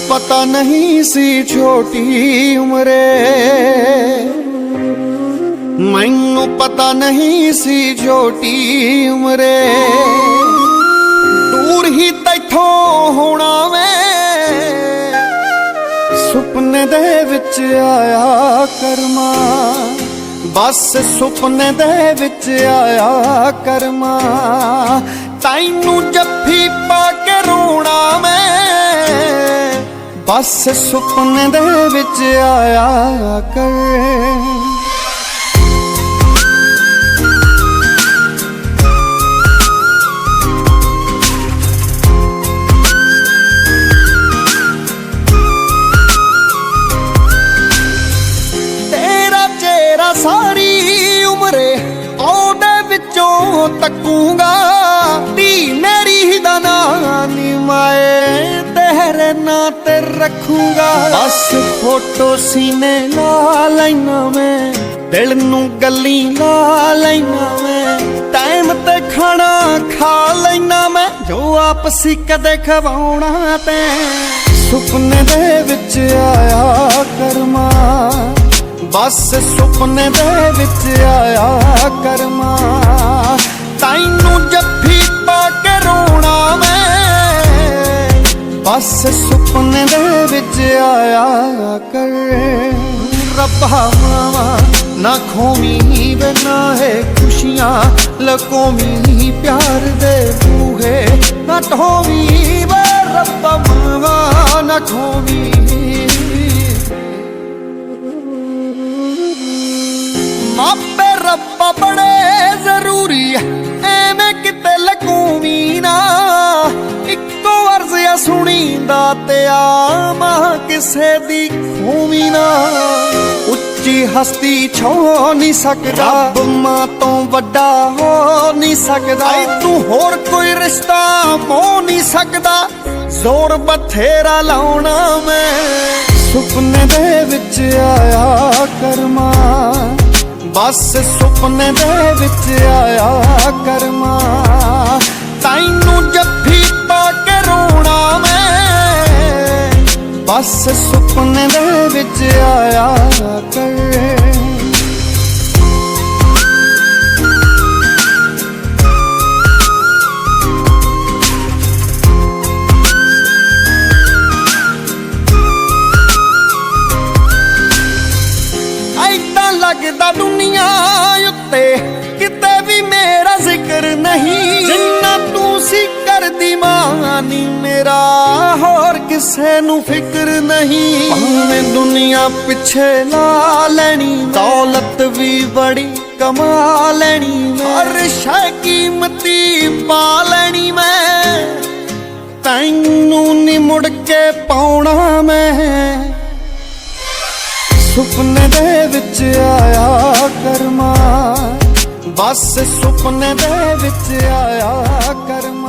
पता नहीं सी छोटी उम्रे, मैनू पता नहीं सी छोटी उम्रे, दूर ही तैथों होना मैं सुपने दे विच आया करमा, बस सुपने दे विच आया करमा, तैनू जफ्फी पा के रोना मैं बस सुपने दे विच आया कर। सारी उम्रे ओदे विचों तकूंगा, धी मेरी ही दा नानी माए तेरे नां ते रखूंगा। बस फोटो सीने ला लैना मैं, दिल नू गल्ली ला लैना मैं, टाइम ते खाना खा लैना मैं, जो आपसी कदे खवाउणा ते सुपने दे विच आया करमा, बस सुपने दे विच आया करमा, तैनू जफ्फी पा के रोना मैं बस सुपने दे विच आया कर। रब्बा मावा ना खोमी वे ना है खुशियां लकोमी, प्यार दे बूहे ना ढोवी वे रब्बा मावा ना खोमी। मापे रब्बा बड़े जरूरी है एवें किते लकूवी ना, इक्को अर्ज या सुनींदा ते आमा किसे दी खूवी ना, उच्ची हस्ती छो नहीं सकदा रब मां तो वड्डा हो नहीं सकदा, तू होर कोई रिश्ता मो नहीं सकदा, जोर बथेरा लाउना मैं सुपने दे विच आया करमा, बस सुपने दे विच आया करमा, तैनू जफ्फी पा के रोना मैं बस सुपने दे विच आया कर। लगदा दुनिया उत्ते किते भी मेरा जिक्र नहीं, जिन्ना तू सी कर दी मानी मेरा होर किसे नू फिक्र नहीं, भावें दुनिया पिछे ला लैनी दौलत भी बड़ी कमा लैनी, हर शै कीमती पा लैनी मैं, तैनू नी मुड़ के पाउणा मैं सुपने दे विच आया करमा, बस सुपने दे विच आया करमा।